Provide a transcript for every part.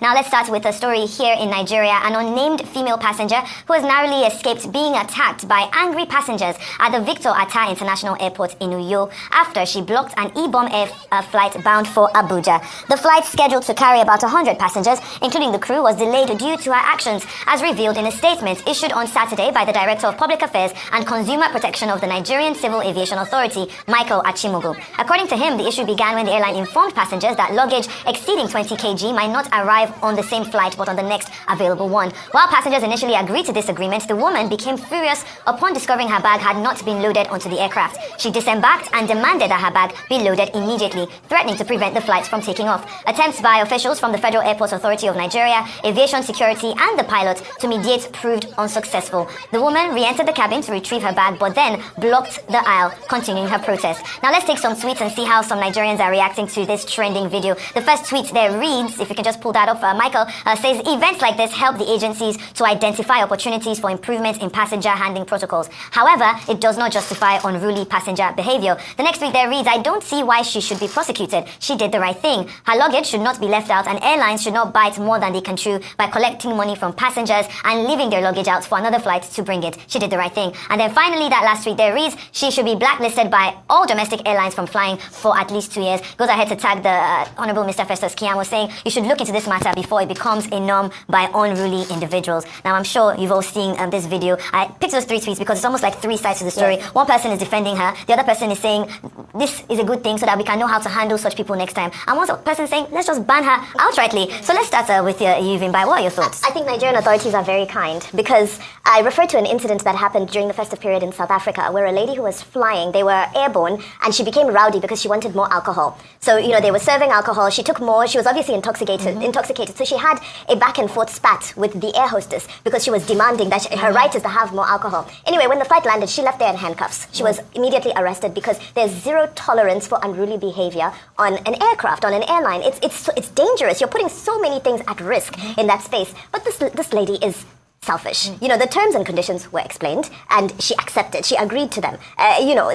Now let's start with a story here in Nigeria. An unnamed female passenger who has narrowly escaped being attacked by angry passengers at the Victor Atta International Airport in Uyo after she blocked an Ibom air flight bound for Abuja. The flight, scheduled to carry about 100 passengers, including the crew, was delayed due to her actions, as revealed in a statement issued on Saturday by the Director of Public Affairs and Consumer Protection of the Nigerian Civil Aviation Authority, Michael Achimogu. According to him, the issue began when the airline informed passengers that luggage exceeding 20 kg might not arrive on the same flight but on the next available one. While passengers initially agreed to this agreement, the woman became furious upon discovering her bag had not been loaded onto the aircraft. She disembarked and demanded that her bag be loaded immediately, threatening to prevent the flights from taking off. Attempts by officials from the Federal Airports Authority of Nigeria, Aviation Security and the pilot to mediate proved unsuccessful. The woman re-entered the cabin to retrieve her bag but then blocked the aisle, continuing her protest. Now let's take some tweets and see how some Nigerians are reacting to this trending video. The first tweet there reads, if you can just pull that up, Michael says, events like this help the agencies to identify opportunities for improvement in passenger handling protocols. However, it does not justify unruly passenger behavior. The next tweet there reads, I don't see why she should be prosecuted. She did the right thing. Her luggage should not be left out, and airlines should not bite more than they can chew by collecting money from passengers and leaving their luggage out for another flight to bring it. She did the right thing. And then finally, that last tweet there reads, she should be blacklisted by all domestic airlines from flying for at least 2 years. Goes ahead to tag the Honorable Mr. Festus Keyamo, saying you should look into this matter before it becomes a norm by unruly individuals. Now, I'm sure you've all seen this video. I picked those 3 tweets because it's almost like 3 sides to the story. Yes. One person is defending her, the other person is saying this is a good thing so that we can know how to handle such people next time. And one person is saying let's just ban her outrightly. So let's start with you, Vimbai. What are your thoughts? I think Nigerian authorities are very kind, because I refer to an incident that happened during the festive period in South Africa where a lady who was flying, they were airborne, and she became rowdy because she wanted more alcohol. So, they were serving alcohol, she took more, she was obviously intoxicated. So she had a back and forth spat with the air hostess because she was demanding that her right is to have more alcohol. Anyway, when the flight landed, she left there in handcuffs. She was immediately arrested because there's zero tolerance for unruly behavior on an aircraft, on an airline. It's dangerous. You're putting so many things at risk in that space. But this lady is selfish. The terms and conditions were explained and she accepted, she agreed to them.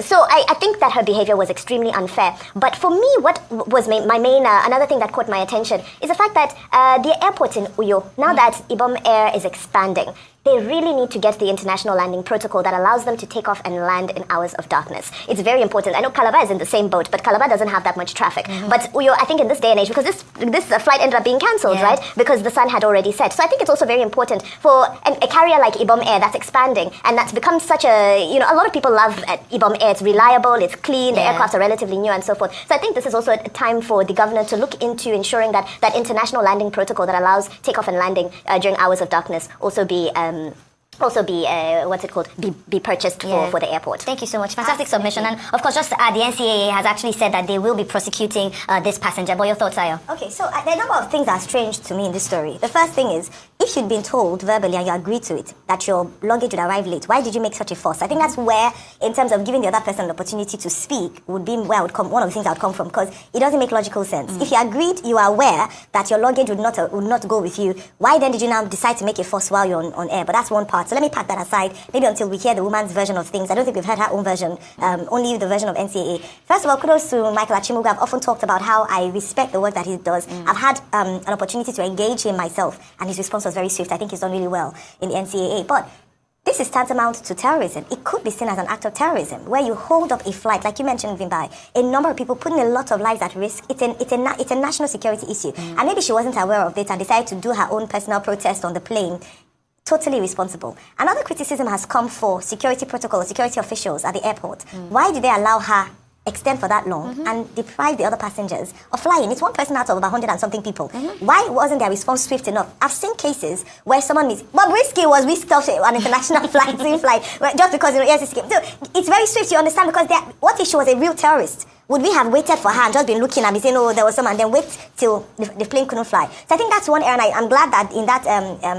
So I think that her behavior was extremely unfair. But for me, what was my main, another thing that caught my attention is the fact that the airport in Uyo, now that Ibom Air is expanding, they really need to get the international landing protocol that allows them to take off and land in hours of darkness. It's very important. I know Calabar is in the same boat, but Calabar doesn't have that much traffic. But Uyo, I think in this day and age, because this flight ended up being cancelled, right? Because the sun had already set. So I think it's also very important for a carrier like Ibom Air that's expanding and that's become such a, a lot of people love Ibom Air. It's reliable, it's clean, the aircrafts are relatively new and so forth. So I think this is also a time for the governor to look into ensuring that that international landing protocol that allows takeoff and landing during hours of darkness also be be purchased for the airport. Thank you so much. Fantastic submission. And of course, just to add, the Ncaa has actually said that they will be prosecuting this passenger. What are your thoughts, Ayo? Okay, so there are a number of things that are strange to me in this story. The first thing is, if you'd been told verbally and you agreed to it that your luggage would arrive late, why did you make such a fuss? I think that's where, in terms of giving the other person the opportunity to speak, would be where one of the things that would come from, because it doesn't make logical sense. If you agreed, you are aware that your luggage would not go with you, why then did you now decide to make a fuss while you're on air? But that's one part. So let me pack that aside, maybe until we hear the woman's version of things. I don't think we've heard her own version, only the version of Ncaa. First of all, kudos to Michael Achimogu. I've often talked about how I respect the work that he does. I've had an opportunity to engage him myself, and his response was very swift. I think he's done really well in the Ncaa. But this is tantamount to terrorism. It could be seen as an act of terrorism, where you hold up a flight, like you mentioned, Vimbai, a number of people putting a lot of lives at risk. It's a national security issue. And maybe she wasn't aware of it and decided to do her own personal protest on the plane. Totally responsible. Another criticism has come for security protocol, security officials at the airport. Why did they allow her extend for that long and deprive the other passengers of flying? It's one person out of about 100 and something people. Why wasn't their response swift enough? I've seen cases where someone is, but risky was risked off an international flight, just because yes, it's very swift, you understand, because what if she was a real terrorist? Would we have waited for her and just been looking and be saying, oh, there was someone, and then wait till the plane couldn't fly? So I think that's one area, and I'm glad that in that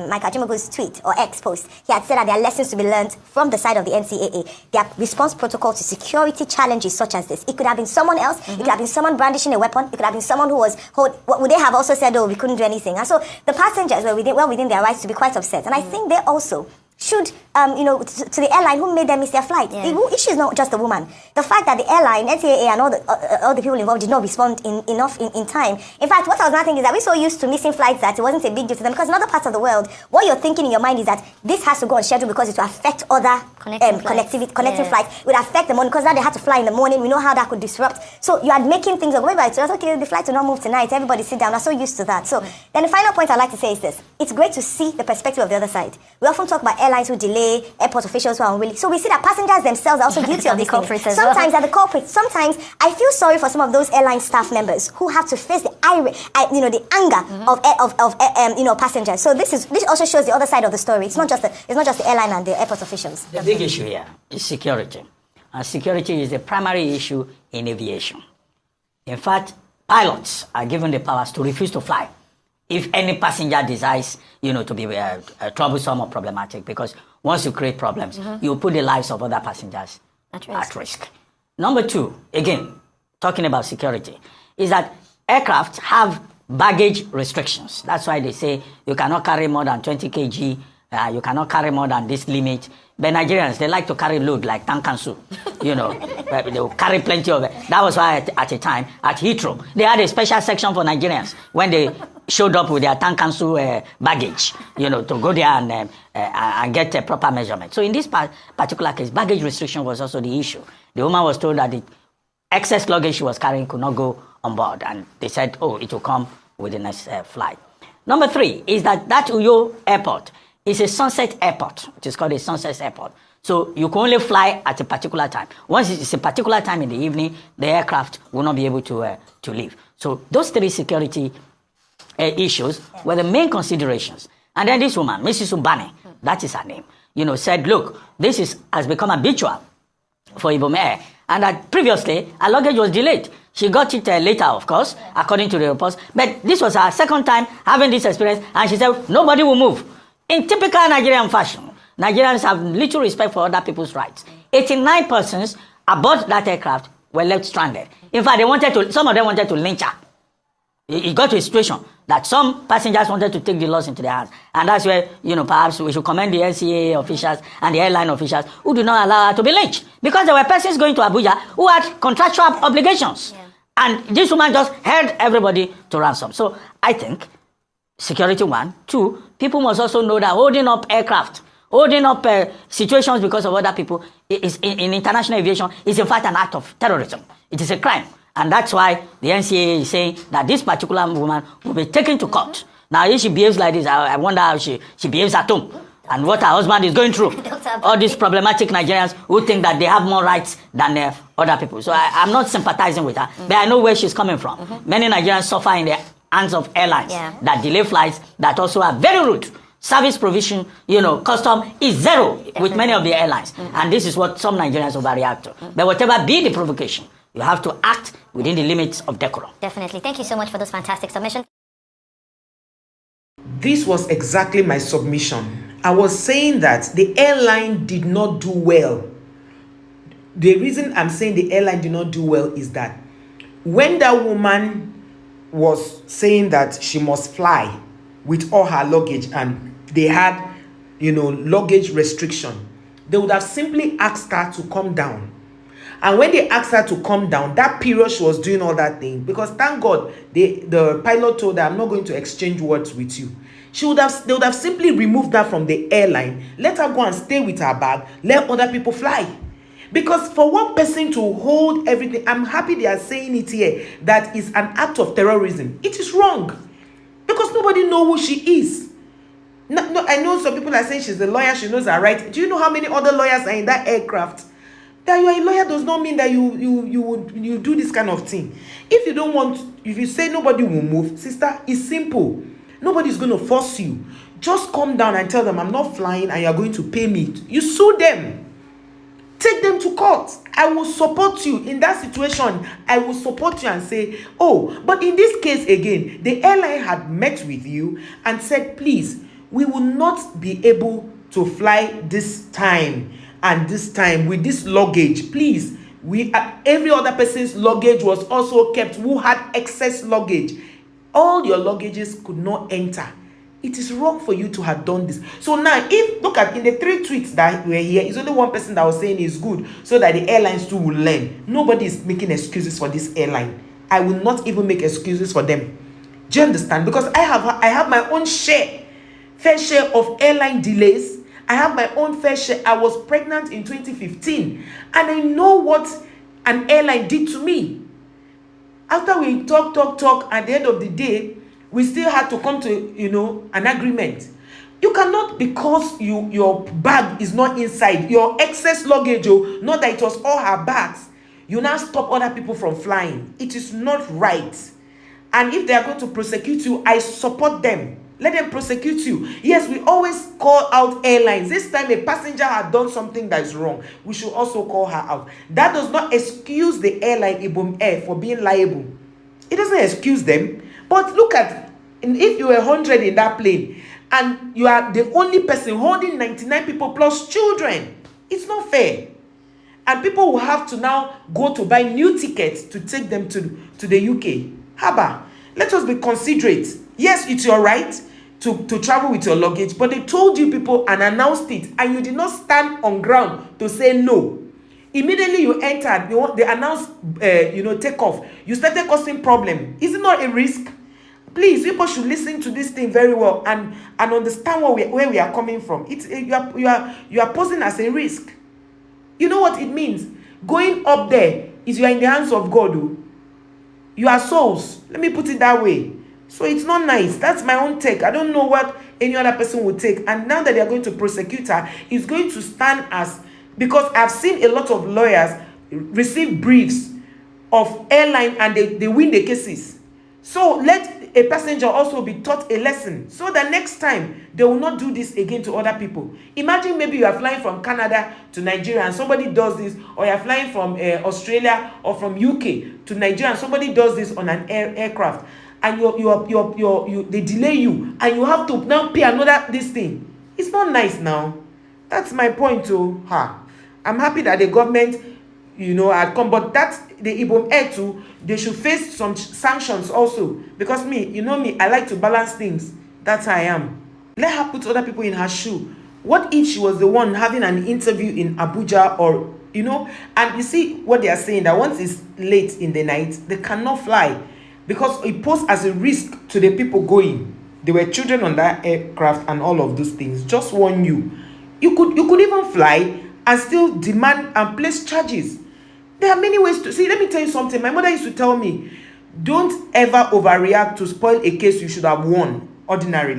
Michael Achimogu's tweet or X post, he had said that there are lessons to be learned from the side of the Ncaa. Their response protocol to security challenges such as this. It could have been someone else. It could have been someone brandishing a weapon. It could have been someone who was, would they have also said, oh, we couldn't do anything? And so the passengers were well within their rights to be quite upset. And I think they also should to the airline who made them miss their flight. Yeah. The issue is not just the woman. The fact that the airline, Ncaa, and all the people involved did not respond in time. In fact, what I was not thinking is that we're so used to missing flights that it wasn't a big deal to them, because in other parts of the world, what you're thinking in your mind is that this has to go on schedule because it will affect other Connecting flights. It would affect the morning, because now they had to fly in the morning. We know how that could disrupt. So you are making things go by. So okay, the flight will not move tonight. Everybody sit down. We're so used to that. So then the final point I'd like to say is this: it's great to see the perspective of the other side. We often talk about airlines who delay, airport officials who are unwilling. So we see that passengers themselves are also guilty of The these culprits things. as well. Sometimes are the culprits. Sometimes I feel sorry for some of those airline staff members who have to face the the anger of passengers. So this also shows the other side of the story. It's not just the airline and the airport officials. The big issue here is security. And security is the primary issue in aviation. In fact, pilots are given the powers to refuse to fly if any passenger decides, to be troublesome or problematic, because once you create problems, you put the lives of other passengers at risk. Number two, again, talking about security, is that aircraft have baggage restrictions. That's why they say you cannot carry more than 20 kg, you cannot carry more than this limit. But Nigerians, they like to carry load like tankansu, they will carry plenty of it. That was why at a time at Heathrow, they had a special section for Nigerians when they showed up with their tankansu baggage, to go there and get a proper measurement. So in this particular case, baggage restriction was also the issue. The woman was told that the excess luggage she was carrying could not go on board, and they said, it will come with the next flight. Number three is that Uyo airport is a sunset airport. It is called a sunset airport. So you can only fly at a particular time. Once it's a particular time in the evening, the aircraft will not be able to leave. So those three security issues were the main considerations. And then this woman, Mrs. Ubane, that is her name, said, look, this has become habitual for Ibom Air, and that previously her luggage was delayed. She got it later, of course, according to the reports. But this was her second time having this experience, and she said, nobody will move. In typical Nigerian fashion, Nigerians have little respect for other people's rights. 89 persons aboard that aircraft were left stranded. In fact, some of them wanted to lynch her. It got to a situation that some passengers wanted to take the laws into their hands. And that's where, perhaps we should commend the Ncaa officials and the airline officials who do not allow her to be lynched. Because there were persons going to Abuja who had contractual obligations. Yeah. And this woman just held everybody to ransom. So I think security one. Two, people must also know that holding up aircraft, holding up situations because of other people in international aviation is in fact an act of terrorism. It is a crime. And that's why the Ncaa is saying that this particular woman will be taken to court. Now, if she behaves like this, I wonder how she behaves at home and what her husband is going through. All these problematic Nigerians who think that they have more rights than other people. So I'm not sympathizing with her, but I know where she's coming from. Many Nigerians suffer in the hands of airlines that delay flights, that also are very rude. Service provision, custom is zero with many of the airlines. And this is what some Nigerians overreact to. But whatever be the provocation, you have to act within the limits of decorum. Definitely. Thank you so much for those fantastic submissions. This was exactly my submission. I was saying that the airline did not do well. The reason I'm saying the airline did not do well is that when that woman was saying that she must fly with all her luggage and they had, luggage restriction, they would have simply asked her to come down. And when they asked her to come down, that period she was doing all that thing, because thank God the pilot told her, I'm not going to exchange words with you. They would have simply removed her from the airline, let her go and stay with her bag, let other people fly. Because for one person to hold everything, I'm happy they are saying it here, that is an act of terrorism. It is wrong. Because nobody knows who she is. No, I know some people are saying she's a lawyer, she knows her right. Do you know how many other lawyers are in that aircraft? That you are a lawyer does not mean that you do this kind of thing. If you say nobody will move, sister, it's simple. Nobody is going to force you. Just come down and tell them, I'm not flying and you are going to pay me. You sue them. Take them to court. I will support you in that situation. I will support you and say, but in this case again, the airline had met with you and said, please, we will not be able to fly this time and this time with this luggage. Please, every other person's luggage was also kept who had excess luggage. All your luggages could not enter It is wrong for you to have done this. So now, if look at in the 3 tweets that were here, it's only one person that was saying it's good, so that the airlines too will learn. Nobody is making excuses for this airline. I will not even make excuses for them. Do you understand? Because I have my own fair share of airline delays. I have my own fair share. I was pregnant in 2015, and I know what an airline did to me. After we talk, at the end of the day, we still had to come to, an agreement. You cannot, because your bag is not inside, your excess luggage, not that it was all her bags, you now stop other people from flying. It is not right. And if they are going to prosecute you, I support them. Let them prosecute you. Yes, we always call out airlines. This time a passenger had done something that is wrong. We should also call her out. That does not excuse the airline Ibom Air for being liable. It doesn't excuse them. But look at, if you were 100 in that plane and you are the only person holding 99 people plus children, it's not fair. And people will have to now go to buy new tickets to take them to the UK. Haba, let us be considerate. Yes, it's your right to travel with your luggage, but they told you people and announced it, and you did not stand on ground to say no. Immediately you entered, they announced, take off. You started causing problem. Is it not a risk? Please, people should listen to this thing very well and understand where we are coming from. You are posing as a risk. You know what it means? Going up there is you are in the hands of God. Oh. You are souls. Let me put it that way. So it's not nice. That's my own take. I don't know what any other person would take. And now that they are going to prosecute her, it's going to stand as, because I've seen a lot of lawyers receive briefs of airline and they win the cases. So let a passenger also be taught a lesson so that next time they will not do this again to other people. Imagine maybe you are flying from Canada to Nigeria and somebody does this, or you are flying from Australia or from UK to Nigeria and somebody does this on an aircraft, and they delay you and you have to now pay another this thing. It's not nice now. That's my point too. I'm happy that the government had come, but that's the Ibom Air too. They should face some sanctions also, because me, I like to balance things. That's how I am. Let her put other people in her shoe. What if she was the one having an interview in Abuja, or and you see what they are saying, that once it's late in the night, they cannot fly because it poses as a risk to the people going. There were children on that aircraft and all of those things. Just warn you. You could even fly and still demand and place charges. There are many ways to see. Let me tell you something. My mother used to tell me, don't ever overreact to spoil a case you should have won ordinarily.